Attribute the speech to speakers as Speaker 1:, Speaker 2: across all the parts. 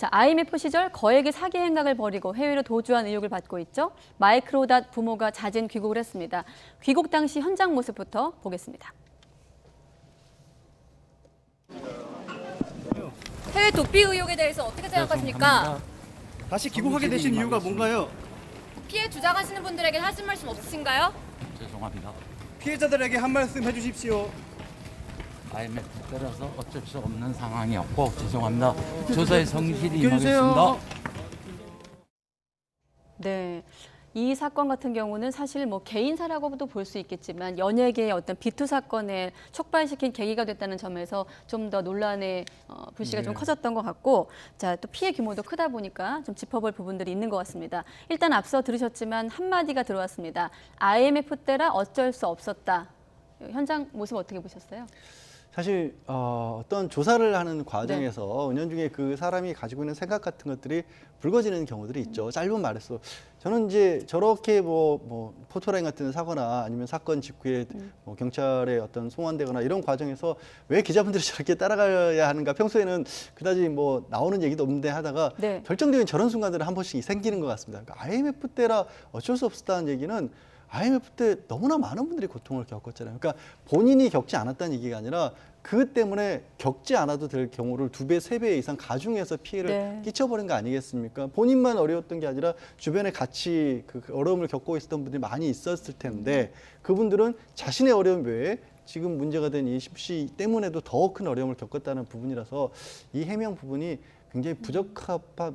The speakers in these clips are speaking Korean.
Speaker 1: 자, IMF 시절 거액의 사기 행각을 벌이고 해외로 도주한 의혹을 받고 있죠. 마이크로닷 부모가 자진 귀국을 했습니다. 귀국 당시 현장 모습부터 보겠습니다. 해외 도피 의혹에 대해서 어떻게 생각하십니까?
Speaker 2: 다시 귀국하게 되신 이유가 뭔가요?
Speaker 1: 피해 주장하시는 분들에게 하실 말씀 없으신가요?
Speaker 3: 죄송합니다.
Speaker 2: 피해자들에게 한 말씀 해주십시오.
Speaker 3: IMF 때라서 어쩔 수 없는 상황이었고 죄송합니다. 조사에 성실히 임하겠습니다.
Speaker 1: 네. 이 사건 같은 경우는 사실 뭐 개인사라고도 볼 수 있겠지만 연예계의 어떤 비투 사건을 촉발시킨 계기가 됐다는 점에서 좀 더 논란의 불씨가 좀 커졌던 것 같고, 자, 또 피해 규모도 크다 보니까 좀 짚어볼 부분들이 있는 것 같습니다. 일단 앞서 들으셨지만 한마디가 들어왔습니다. IMF 때라 어쩔 수 없었다. 현장 모습 어떻게 보셨어요?
Speaker 4: 사실 어떤 조사를 하는 과정에서 은연중에 그 사람이 가지고 있는 생각 같은 것들이 불거지는 경우들이 있죠. 짧은 말에서 저는 이제 저렇게 뭐 포토라인 같은 데 사거나 아니면 사건 직후에 뭐 경찰에 어떤 송환되거나 이런 과정에서 왜 기자분들이 저렇게 따라가야 하는가, 평소에는 그다지 뭐 나오는 얘기도 없는데 하다가 결정적인 저런 순간들은 한 번씩 생기는 것 같습니다. 그러니까 IMF 때라 어쩔 수 없었다는 얘기는 IMF 때 너무나 많은 분들이 고통을 겪었잖아요. 그러니까 본인이 겪지 않았다는 얘기가 아니라 그 때문에 겪지 않아도 될 경우를 2배, 3배 이상 가중해서 피해를 끼쳐버린 거 아니겠습니까? 본인만 어려웠던 게 아니라 주변에 같이 그 어려움을 겪고 있었던 분들이 많이 있었을 텐데 그분들은 자신의 어려움 외에 지금 문제가 된 이 십시 때문에도 더 큰 어려움을 겪었다는 부분이라서 이 해명 부분이 굉장히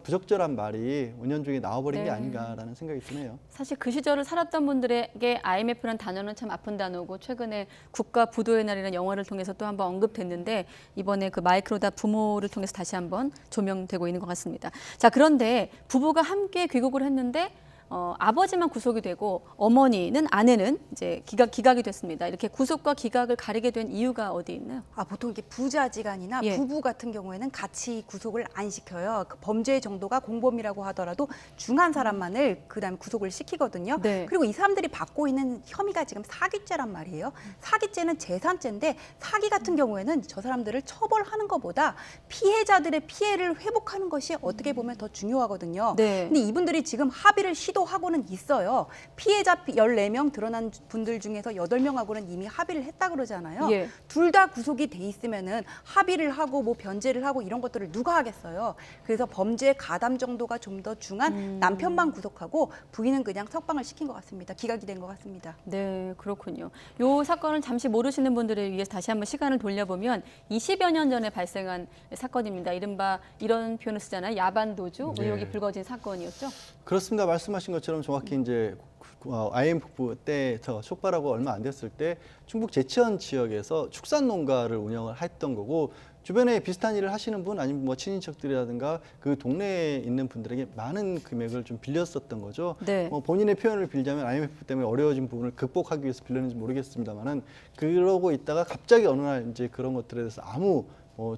Speaker 4: 부적절한 말이 은연중에 나와버린 게 아닌가라는 생각이 드네요.
Speaker 1: 사실 그 시절을 살았던 분들에게 IMF라는 단어는 참 아픈 단어고, 최근에 국가 부도의 날이라는 영화를 통해서 또 한번 언급됐는데 이번에 그 마이크로닷 부모를 통해서 다시 한번 조명되고 있는 것 같습니다. 자, 그런데 부부가 함께 귀국을 했는데 아버지만 구속이 되고 어머니는, 아내는 이제 기각이 됐습니다. 이렇게 구속과 기각을 가리게 된 이유가 어디 있나요?
Speaker 5: 보통 이게 부자지간이나 부부 같은 경우에는 같이 구속을 안 시켜요. 그 범죄의 정도가 공범이라고 하더라도 중한 사람만을 그다음에 구속을 시키거든요. 그리고 이 사람들이 받고 있는 혐의가 지금 사기죄란 말이에요. 사기죄는 재산죄인데 사기 같은 경우에는 저 사람들을 처벌하는 것보다 피해자들의 피해를 회복하는 것이 어떻게 보면 더 중요하거든요. 근데 이분들이 지금 합의를 하고는 있어요. 피해자 14명 드러난 분들 중에서 8명하고는 이미 합의를 했다 그러잖아요. 둘 다 구속이 돼 있으면은 합의를 하고 뭐 변제를 하고 이런 것들을 누가 하겠어요. 그래서 범죄 가담 정도가 좀 더 중한 남편만 구속하고 부인은 그냥 석방을 시킨 것 같습니다. 기각이 된 것 같습니다.
Speaker 1: 네, 그렇군요. 이 사건을 잠시 모르시는 분들을 위해서 다시 한번 시간을 돌려보면 20여 년 전에 발생한 사건입니다. 이른바 이런 표현을 쓰잖아요. 야반 도주 의혹이 불거진 사건이었죠.
Speaker 4: 그렇습니다. 말씀하신 것처럼 정확히 이제 IMF 때서 촉발하고 얼마 안 됐을 때 충북 제천 지역에서 축산 농가를 운영을 했던 거고, 주변에 비슷한 일을 하시는 분 아니면 뭐 친인척들이라든가 그 동네에 있는 분들에게 많은 금액을 좀 빌렸었던 거죠. 본인의 표현을 빌자면 IMF 때문에 어려워진 부분을 극복하기 위해서 빌렸는지 모르겠습니다만은, 그러고 있다가 갑자기 어느 날 이제 그런 것들에 대해서 아무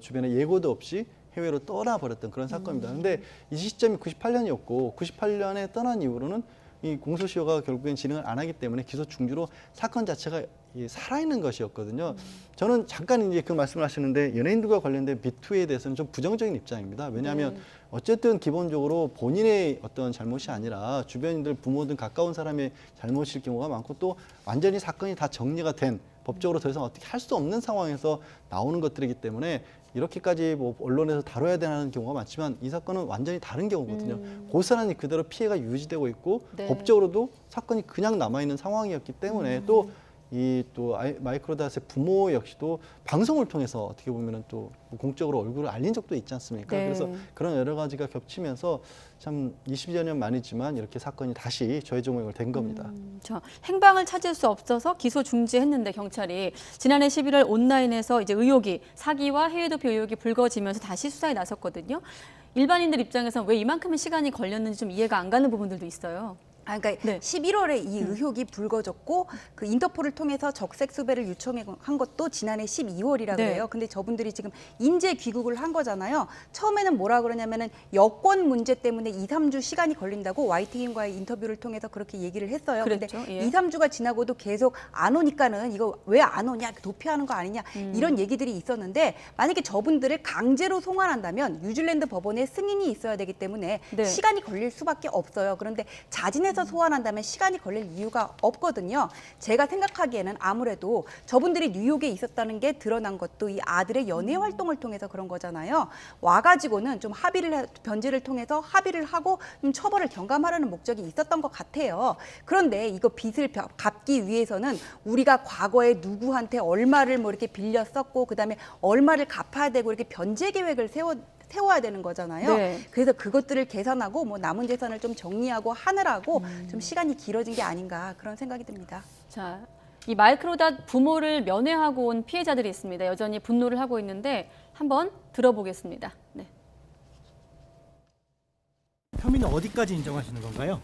Speaker 4: 주변에 예고도 없이 해외로 떠나버렸던 그런 사건입니다. 근데 이 시점이 98년이었고 98년에 떠난 이후로는 이 공소시효가 결국엔 진행을 안 하기 때문에 기소 중지로 사건 자체가 살아있는 것이었거든요. 저는 잠깐 이제 그 말씀을 하시는데 연예인들과 관련된 미투에 대해서는 좀 부정적인 입장입니다. 왜냐하면 어쨌든 기본적으로 본인의 어떤 잘못이 아니라 주변인들, 부모든 가까운 사람의 잘못일 경우가 많고, 또 완전히 사건이 다 정리가 된 법적으로 더 이상 어떻게 할 수 없는 상황에서 나오는 것들이기 때문에 이렇게까지 뭐 언론에서 다뤄야 되는 경우가 많지만 이 사건은 완전히 다른 경우거든요. 고스란히 그대로 피해가 유지되고 있고 법적으로도 사건이 그냥 남아있는 상황이었기 때문에 또 마이크로닷의 부모 역시도 방송을 통해서 어떻게 보면은 또 공적으로 얼굴을 알린 적도 있지 않습니까? 그래서 그런 여러 가지가 겹치면서 참 20여 년 만이지만 이렇게 사건이 다시 저해조명을 된 겁니다.
Speaker 1: 행방을 찾을 수 없어서 기소 중지했는데 경찰이 지난해 11월 온라인에서 이제 사기와 해외 도피 의혹이 불거지면서 다시 수사에 나섰거든요. 일반인들 입장에서 왜 이만큼의 시간이 걸렸는지 좀 이해가 안 가는 부분들도 있어요.
Speaker 5: 그러니까
Speaker 1: 네.
Speaker 5: 11월에 이 의혹이 불거졌고 그 인터폴을 통해서 적색 수배를 요청한 것도 지난해 12월이라
Speaker 1: 네.
Speaker 5: 그래요. 근데 저분들이 지금 인재 귀국을 한 거잖아요. 처음에는 뭐라 그러냐면은 여권 문제 때문에 2, 3주 시간이 걸린다고 YTN과의 인터뷰를 통해서 그렇게 얘기를 했어요. 근데
Speaker 1: 그랬죠. 예.
Speaker 5: 2, 3주가 지나고도 계속 안 오니까는 이거 왜 안 오냐, 도피하는 거 아니냐 이런 얘기들이 있었는데 만약에 저분들을 강제로 송환한다면 뉴질랜드 법원에 승인이 있어야 되기 때문에
Speaker 1: 네.
Speaker 5: 시간이 걸릴 수밖에 없어요. 그런데 자진해서 소환한다면 시간이 걸릴 이유가 없거든요. 제가 생각하기에는 아무래도 저분들이 뉴욕에 있었다는 게 드러난 것도 이 아들의 연애 활동을 통해서 그런 거잖아요. 와가지고는 좀 변제를 통해서 합의를 하고 좀 처벌을 경감하려는 목적이 있었던 것 같아요. 그런데 이거 빚을 갚기 위해서는 우리가 과거에 누구한테 얼마를 뭐 이렇게 빌려 썼고 그다음에 얼마를 갚아야 되고 이렇게 변제 계획을 세워야 되는 거잖아요.
Speaker 1: 네.
Speaker 5: 그래서 그것들을 계산하고 뭐 남은 재산을 좀 정리하고 하느라고 좀 시간이 길어진 게 아닌가 그런 생각이 듭니다.
Speaker 1: 자, 이 마이크로닷 부모를 면회하고 온 피해자들이 있습니다. 여전히 분노를 하고 있는데 한번 들어보겠습니다. 네.
Speaker 2: 혐의는 어디까지 인정하시는 건가요?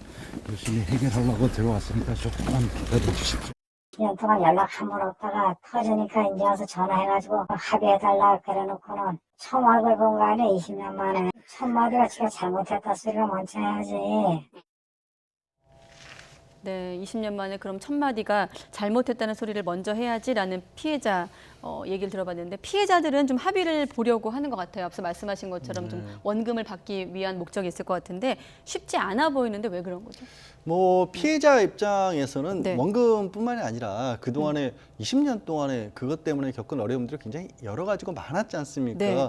Speaker 3: 열심히 해결하려고 들어왔으니까 조금만 기다려 주십시오.
Speaker 6: 2년 동안 연락 한 번 없다가 터지니까 이제 와서 전화해가지고 합의해달라 그래놓고는 처음 얼굴 본 거 아니야 20년 만에. 첫마디가 지가 잘못했다 소리가 먼저 해야지.
Speaker 1: 네, 20년 만에 그럼 첫 마디가 잘못했다는 소리를 먼저 해야지라는 피해자 얘기를 들어봤는데 피해자들은 좀 합의를 보려고 하는 것 같아요. 앞서 말씀하신 것처럼 좀 원금을 받기 위한 목적이 있을 것 같은데 쉽지 않아 보이는데 왜 그런 거죠?
Speaker 4: 뭐 피해자 입장에서는
Speaker 1: 네.
Speaker 4: 원금뿐만이 아니라 그동안에 20년 동안에 그것 때문에 겪은 어려움들이 굉장히 여러 가지가 많았지 않습니까?
Speaker 1: 네.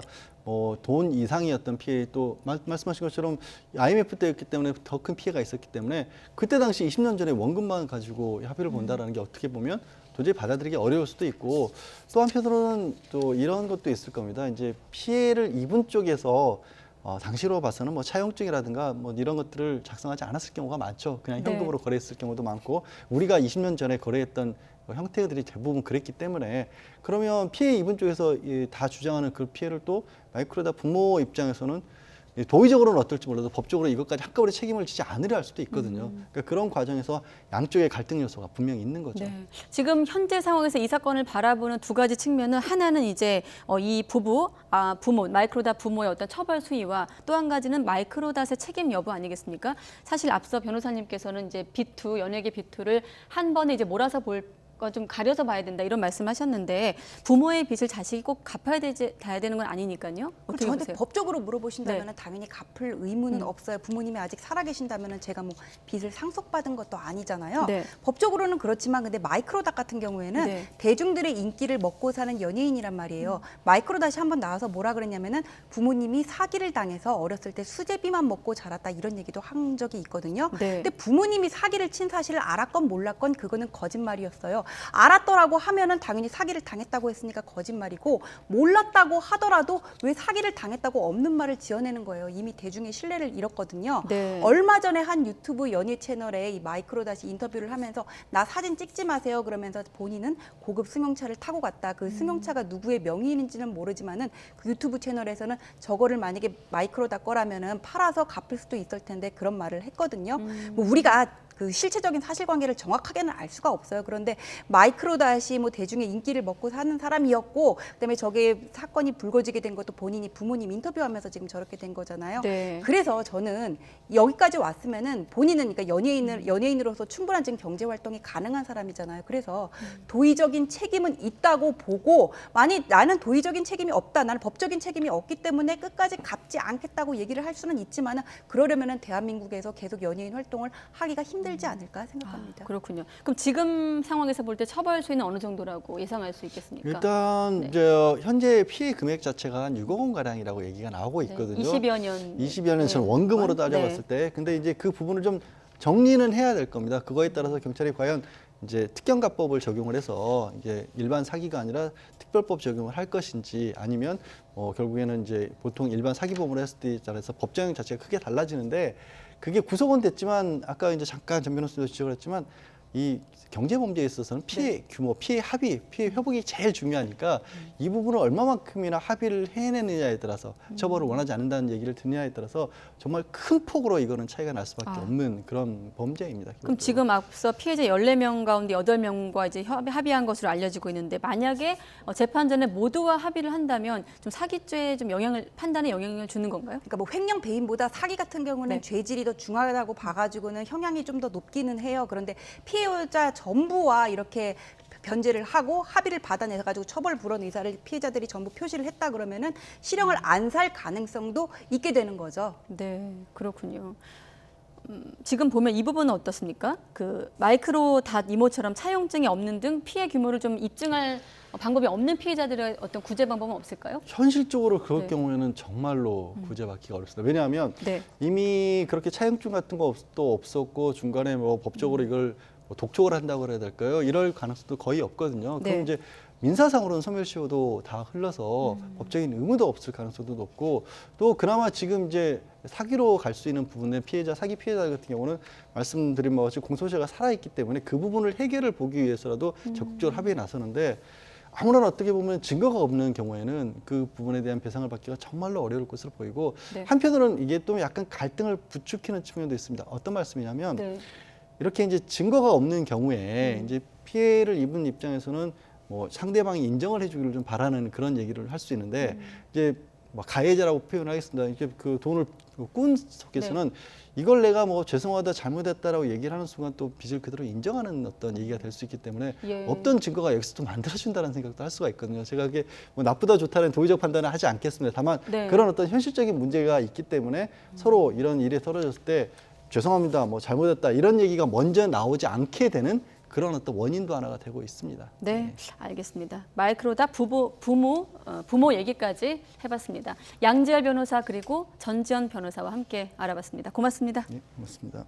Speaker 4: 돈 이상이었던 피해 또 말씀하신 것처럼 IMF 때였기 때문에 더 큰 피해가 있었기 때문에 그때 당시 20년 전에 원금만 가지고 합의를 본다라는 게 어떻게 보면 도저히 받아들이기 어려울 수도 있고 또 한편으로는 또 이런 것도 있을 겁니다. 이제 피해를 입은 쪽에서 당시로 봐서는 뭐 차용증이라든가 뭐 이런 것들을 작성하지 않았을 경우가 많죠. 그냥
Speaker 1: 네.
Speaker 4: 현금으로 거래했을 경우도 많고 우리가 20년 전에 거래했던 형태들이 대부분 그랬기 때문에 그러면 피해 입은 쪽에서 다 주장하는 그 피해를 또 마이크로닷 부모 입장에서는 도의적으로는 어떨지 몰라도 법적으로 이것까지 한꺼번에 책임을 지지 않으려 할 수도 있거든요. 그러니까 그런 과정에서 양쪽의 갈등 요소가 분명히 있는 거죠.
Speaker 1: 네. 지금 현재 상황에서 이 사건을 바라보는 두 가지 측면은 하나는 이제 이 부모 마이크로닷 부모의 어떤 처벌 수위와 또 한 가지는 마이크로닷의 책임 여부 아니겠습니까? 사실 앞서 변호사님께서는 이제 B2 연예계 B2를 한 번에 이제 몰아서 좀 가려서 봐야 된다 이런 말씀하셨는데 부모의 빚을 자식이 꼭 갚아야 되는 건 아니니까요. 어떻게
Speaker 5: 저한테
Speaker 1: 보세요?
Speaker 5: 법적으로 물어보신다면
Speaker 1: 네.
Speaker 5: 당연히 갚을 의무는 없어요. 부모님이 아직 살아계신다면 제가 뭐 빚을 상속받은 것도 아니잖아요.
Speaker 1: 네.
Speaker 5: 법적으로는 그렇지만 근데 마이크로닷 같은 경우에는
Speaker 1: 네.
Speaker 5: 대중들의 인기를 먹고 사는 연예인이란 말이에요. 마이크로닷이 한번 나와서 뭐라 그랬냐면은 부모님이 사기를 당해서 어렸을 때 수제비만 먹고 자랐다 이런 얘기도 한 적이 있거든요.
Speaker 1: 네.
Speaker 5: 근데 부모님이 사기를 친 사실을 알았건 몰랐건 그거는 거짓말이었어요. 알았더라고 하면은 당연히 사기를 당했다고 했으니까 거짓말이고 몰랐다고 하더라도 왜 사기를 당했다고 없는 말을 지어내는 거예요. 이미 대중의 신뢰를 잃었거든요.
Speaker 1: 네.
Speaker 5: 얼마 전에 한 유튜브 연예 채널에 이 마이크로닷이 인터뷰를 하면서 나 사진 찍지 마세요 그러면서 본인은 고급 승용차를 타고 갔다. 그 승용차가 누구의 명의인지는 모르지만은 그 유튜브 채널에서는 저거를 만약에 마이크로닷 거라면은 팔아서 갚을 수도 있을 텐데 그런 말을 했거든요. 뭐 우리가 그 실체적인 사실관계를 정확하게는 알 수가 없어요. 그런데 마이크로닷이 뭐 대중의 인기를 먹고 사는 사람이었고, 그다음에 저게 사건이 불거지게 된 것도 본인이 부모님 인터뷰하면서 지금 저렇게 된 거잖아요.
Speaker 1: 네.
Speaker 5: 그래서 저는 여기까지 왔으면은 본인은 그러니까 연예인으로서 충분한 지금 경제 활동이 가능한 사람이잖아요. 그래서 도의적인 책임은 있다고 보고, 만약 나는 도의적인 책임이 없다, 나는 법적인 책임이 없기 때문에 끝까지 갚지 않겠다고 얘기를 할 수는 있지만은 그러려면은 대한민국에서 계속 연예인 활동을 하기가 힘들지 않을까 생각합니다.
Speaker 1: 그렇군요. 그럼 지금 상황에서 볼 때 처벌 수위는 어느 정도라고 예상할 수 있겠습니까?
Speaker 4: 일단
Speaker 1: 네.
Speaker 4: 이제 현재 피해 금액 자체가 한 6억 원 가량이라고 얘기가 나오고 있거든요.
Speaker 1: 20여 년.
Speaker 4: 20여 년 전 원금으로 따져봤을 때, 근데 이제 그 부분을 좀 정리는 해야 될 겁니다. 그거에 따라서 경찰이 과연 이제 특경가법을 적용을 해서 이제 일반 사기가 아니라 특별법 적용을 할 것인지, 아니면 결국에는 이제 보통 일반 사기범으로 했을 때 따라서 법정형 자체가 크게 달라지는데, 그게 구속은 됐지만 아까 이제 잠깐 전 변호사도 지적을 했지만 이 경제 범죄에 있어서는 피해 규모, 피해 합의, 피해 회복이 제일 중요하니까 이 부분을 얼마만큼이나 합의를 해내느냐에 따라서 처벌을 원하지 않는다는 얘기를 듣느냐에 따라서 정말 큰 폭으로 이거는 차이가 날 수밖에 없는 그런 범죄입니다.
Speaker 1: 그럼 지금 앞서 피해자 14명 가운데 8명과 이제 합의한 것으로 알려지고 있는데 만약에 재판전에 모두와 합의를 한다면 좀 사기죄에 좀 판단에 영향을 주는 건가요?
Speaker 5: 그러니까 뭐 횡령 배임보다 사기 같은 경우는 죄질이 더 중하다고 봐가지고는 형량이 좀 더 높기는 해요. 그런데 피해자 전부와 이렇게 변제를 하고 합의를 받아내가지고 처벌 불원 의사를 피해자들이 전부 표시를 했다 그러면은 실형을 안 살 가능성도 있게 되는 거죠.
Speaker 1: 네, 그렇군요. 지금 보면 이 부분은 어떻습니까? 그 마이크로 닷 이모처럼 차용증이 없는 등 피해 규모를 좀 입증할 방법이 없는 피해자들의 어떤 구제 방법은 없을까요?
Speaker 4: 현실적으로 그럴 경우에는 정말로 구제받기가 어렵습니다. 왜냐하면 이미 그렇게 차용증 같은 것도 없었고 중간에 뭐 법적으로 이걸 뭐 독촉을 한다고 그래야 될까요? 이럴 가능성도 거의 없거든요. 그럼 이제 민사상으로는 소멸시효도 다 흘러서 법적인 의무도 없을 가능성도 높고 또 그나마 지금 이제 사기로 갈 수 있는 부분에 사기 피해자 같은 경우는 말씀드린 바와 같이 공소시효가 살아있기 때문에 그 부분을 해결을 보기 위해서라도 적극적으로 합의에 나서는데 아무런 어떻게 보면 증거가 없는 경우에는 그 부분에 대한 배상을 받기가 정말로 어려울 것으로 보이고 한편으로는 이게 또 약간 갈등을 부추기는 측면도 있습니다. 어떤 말씀이냐면 이렇게 이제 증거가 없는 경우에 이제 피해를 입은 입장에서는 뭐 상대방이 인정을 해주기를 좀 바라는 그런 얘기를 할 수 있는데 이제 뭐 가해자라고 표현하겠습니다. 이렇게 그 돈을 꾼 속에서는 이걸 내가 뭐 죄송하다 잘못했다라고 얘기를 하는 순간 또 빚을 그대로 인정하는 어떤 얘기가 될 수 있기 때문에 없던 증거가 여기서 또 만들어준다는 생각도 할 수가 있거든요. 제가 그게 뭐 나쁘다 좋다는 도의적 판단을 하지 않겠습니다. 다만 그런 어떤 현실적인 문제가 있기 때문에 서로 이런 일이 벌어졌을 때 죄송합니다, 뭐 잘못했다 이런 얘기가 먼저 나오지 않게 되는 그런 어떤 원인도 하나가 되고 있습니다.
Speaker 1: 네, 알겠습니다. 마이크로닷 부모 얘기까지 해봤습니다. 양지열 변호사 그리고 전지현 변호사와 함께 알아봤습니다. 고맙습니다.
Speaker 4: 네, 고맙습니다.